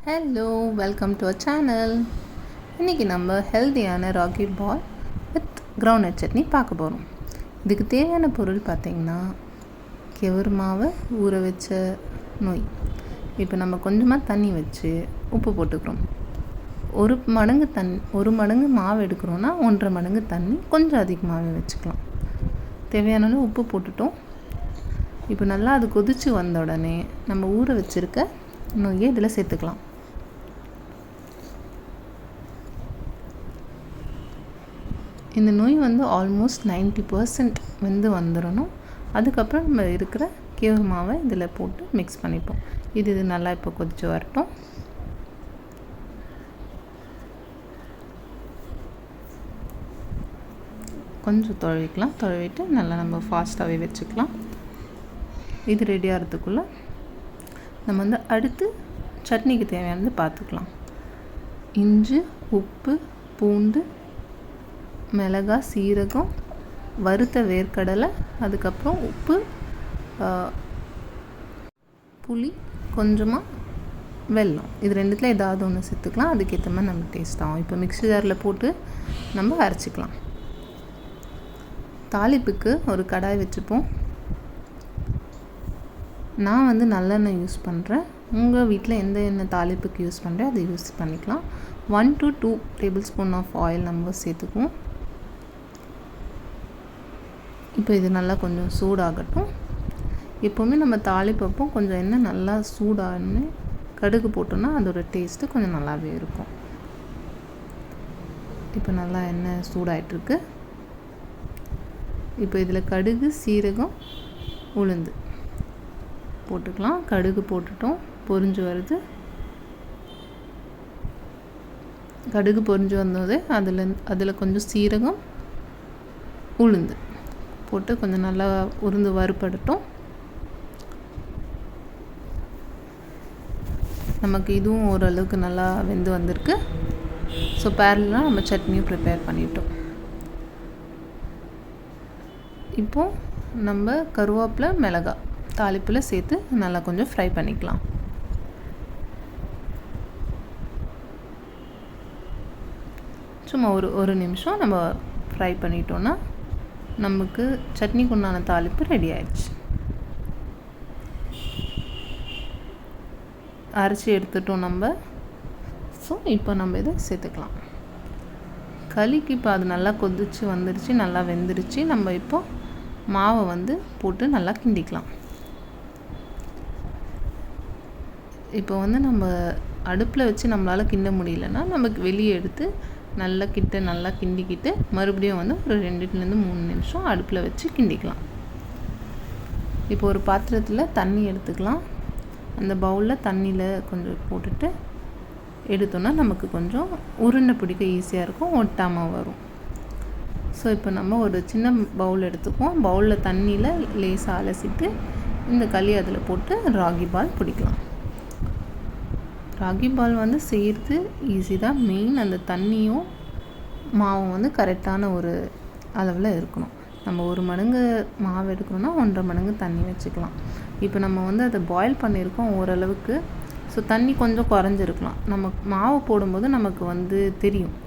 Hello, welcome to our channel. இன்றைக்கி நம்ம ஹெல்த்தியான ragi ball with groundnut chutney பார்க்க போகிறோம். இதுக்கு தேவையான பொருள் பார்த்திங்கன்னா, கெவுரு மாவு, ஊற வச்ச நொய். இப்போ நம்ம கொஞ்சமாக தண்ணி வச்சு உப்பு போட்டுக்கிறோம். ஒரு மடங்கு மாவு எடுக்கிறோன்னா 1.5 மடங்கு தண்ணி, கொஞ்சம் அதிகமாகவே வச்சுக்கலாம். தேவையான உப்பு போட்டுட்டோம். இப்போ நல்லா அது கொதித்து வந்த உடனே நம்ம ஊற வச்சுருக்க நொய்யை இதில் சேர்த்துக்கலாம். இந்த நொய் ஆல்மோஸ்ட் 90% வந்துடணும். அதுக்கப்புறம் நம்ம இருக்கிற கேவுரு மாவை இதில் போட்டு மிக்ஸ் பண்ணிப்போம். இது நல்லா இப்போ கொதித்து வரட்டும். கொஞ்சம் துழவிட்டு நல்லா நம்ம ஃபாஸ்ட்டாகவே வச்சுக்கலாம். இது ரெடி ஆகிறதுக்குள்ளே நம்ம அடுத்து சட்னிக்கு தேவையானது பார்த்துக்கலாம். இஞ்சி, உப்பு, பூண்டு, மிளகாய், சீரகம், வறுத்த வேர்க்கடலை, அதுக்கப்புறம் உப்பு, புளி, கொஞ்சமாக வெல்லம். இது ரெண்டுத்தில் ஏதாவது ஒன்று சேர்த்துக்கலாம். அதுக்கேற்ற மாதிரி நம்ம டேஸ்ட் ஆகும். இப்போ மிக்ஸி ஜாரில் போட்டு நம்ம அரைச்சிக்கலாம். தாளிப்புக்கு ஒரு கடாய் வச்சுப்போம். நான் நல்லெண்ணெய் யூஸ் பண்ணுறேன். உங்கள் வீட்டில் எந்த எண்ணெய் தாளிப்புக்கு யூஸ் பண்ணுறேன் அதை யூஸ் பண்ணிக்கலாம். 1 to 2 டேபிள்ஸ்பூன் ஆஃப் ஆயில் நம்ம சேர்த்துக்குவோம். இப்போ இது நல்லா கொஞ்சம் சூடாகட்டும். எப்போவுமே நம்ம தாளிப்பப்போ கொஞ்சம் எண்ணெய் நல்லா சூடாகன்னு கடுகு போட்டோன்னா அதோடய டேஸ்ட்டு கொஞ்சம் நல்லாவே இருக்கும். இப்போ நல்லா எண்ணெய் சூடாகிட்டுருக்கு. இப்போ இதில் கடுகு, சீரகம், உளுந்து போட்டுக்கலாம். கடுகு போட்டுட்டோம், பொரிஞ்சு வருது. கடுகு பொரிஞ்சு வந்தது அதில் கொஞ்சம் சீரகம், உளுந்து போட்டு கொஞ்சம் நல்லா உருந்து வறுபடட்டும். நமக்கு இதுவும் ஓரளவுக்கு நல்லா வெந்து வந்திருக்கு. ஸோ பேரலாக நம்ம சட்னியும் ப்ரிப்பேர் பண்ணிட்டோம். இப்போது நம்ம கருவேப்பிலை, மிளகாய் தாளிப்பில் சேர்த்து நல்லா கொஞ்சம் ஃப்ரை பண்ணிக்கலாம். சும்மா ஒரு நிமிஷம் நம்ம ஃப்ரை பண்ணிட்டோன்னா நமக்கு சட்னிக்கு உண்டான தாளிப்பு ரெடி ஆயிடுச்சு. அரைச்சி எடுத்துட்டோம் நம்ம. ஸோ இப்போ நம்ம இதை சேர்த்துக்கலாம். களிக்கு இப்போ அது நல்லா கொதிச்சு வந்துடுச்சு, நல்லா வெந்துடுச்சு. நம்ம இப்போ மாவை போட்டு நல்லா கிண்டிக்கலாம். இப்போ நம்ம அடுப்பில் வச்சு நம்மளால் கிண்ட முடியலன்னா நமக்கு வெளியே எடுத்து நல்லா கிண்டிக்கிட்டு மறுபடியும் ஒரு 2-3 நிமிஷம் அடுப்பில் வச்சு கிண்டிக்கலாம். இப்போ ஒரு பாத்திரத்தில் தண்ணி எடுத்துக்கலாம். அந்த பவுலில் தண்ணியில் கொஞ்சம் போட்டுட்டு எடுத்தோன்னா நமக்கு கொஞ்சம் உருண்டை பிடிக்க ஈஸியாக இருக்கும், ஒட்டாமல் வரும். ஸோ இப்போ நம்ம ஒரு சின்ன பவுல் எடுத்துக்குவோம். பவுலில் தண்ணியில் லேசாக அலசிட்டு இந்த களி அதில் போட்டு ராகி பால் பிடிக்கலாம். ராகி பால் செய்கிறது ஈஸி தான். மெயின் அந்த தண்ணியும் மாவும் கரெக்டான ஒரு அளவில் இருக்கணும். நம்ம 1 மடங்கு மாவு எடுக்கணும்னா 1.5 மடங்கு தண்ணி வச்சுக்கலாம். இப்போ நம்ம அதை பாயில் பண்ணியிருக்கோம் ஓரளவுக்கு. ஸோ தண்ணி கொஞ்சம் குறைஞ்சிருக்கலாம். நம்ம மாவு போடும்போது நமக்கு தெரியும்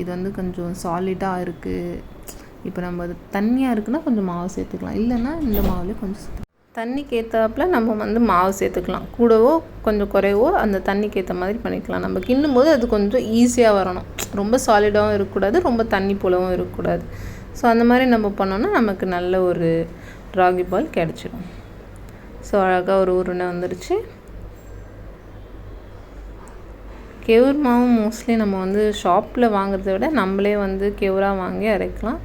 இது கொஞ்சம் சாலிடாக இருக்குது. இப்போ நம்ம அது தண்ணியாக இருக்குன்னா கொஞ்சம் மாவு சேர்த்துக்கலாம். இல்லைன்னா இந்த மாவுலேயே கொஞ்சம் தண்ணிக்கு ஏற்றாப்புல நம்ம மாவு சேர்த்துக்கலாம். கூடவோ கொஞ்சம் குறைவோ அந்த தண்ணிக்கு ஏற்ற மாதிரி பண்ணிக்கலாம். நம்ம கிண்ணும்போது அது கொஞ்சம் ஈஸியாக வரணும். ரொம்ப சாலிடாகவும் இருக்கக்கூடாது, ரொம்ப தண்ணி போலவும் இருக்கக்கூடாது. ஸோ அந்த மாதிரி நம்ம பண்ணோன்னா நமக்கு நல்ல ஒரு ராகி பால் கிடச்சிடும். ஸோ அழகாக ஒரு உருண்டை வந்துடுச்சு. கெவுரு மாவு மோஸ்ட்லி நம்ம ஷாப்பில் வாங்குறத விட நம்மளே கெவுராக வாங்கி அரைக்கலாம்.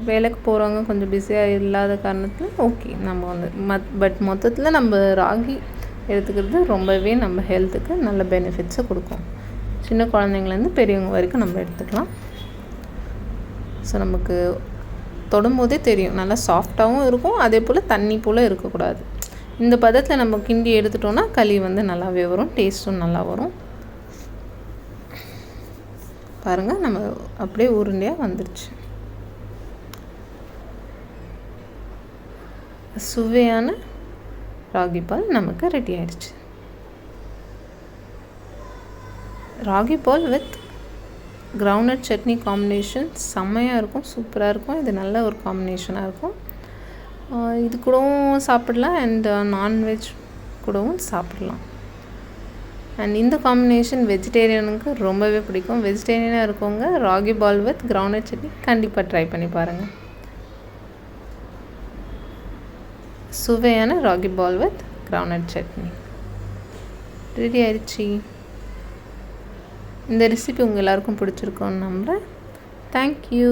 வேலைக்கு போகிறவங்க கொஞ்சம் பிஸியாக இல்லாத காரணத்தில் ஓகே நம்ம பட் மொத்தத்தில் நம்ம ராகி எடுத்துக்கிறது ரொம்பவே நம்ம ஹெல்த்துக்கு நல்ல பெனிஃபிட்ஸை கொடுக்கும். சின்ன குழந்தைங்கலேருந்து பெரியவங்க வரைக்கும் நம்ம எடுத்துக்கலாம். ஸோ நமக்கு தொடும்போதே தெரியும் நல்லா சாஃப்டாகவும் இருக்கும், அதே போல் தண்ணி போல் இருக்கக்கூடாது. இந்த பதத்தில் நம்ம கிண்டி எடுத்துட்டோன்னா களி நல்லாவே வரும், டேஸ்ட்டும் நல்லா வரும். பாருங்கள், நம்ம அப்படியே உருண்டையாக வந்துடுச்சு. சுவையான ராகி பால் நமக்கு ரெடி ஆயிடுச்சு. Ragi ball with groundnut chutney combination செம்மையாக இருக்கும், சூப்பராக இருக்கும். இது நல்ல ஒரு காம்பினேஷனாக இருக்கும். இது கூடவும் சாப்பிடலாம் அண்ட் நான்வெஜ் கூடவும் சாப்பிடலாம். அண்ட் இந்த காம்பினேஷன் வெஜிடேரியனுக்கு ரொம்பவே பிடிக்கும். வெஜிடேரியனாக இருக்கவங்க ragi ball with groundnut chutney கண்டிப்பாக ட்ரை பண்ணி பாருங்கள். சுவையான ragi ball with groundnut chutney ready ஆயிடுச்சு. இந்த ரெசிபி உங்கள் எல்லாருக்கும் பிடிச்சிருக்கோன்னு நம்புகிறேன். தேங்க்யூ.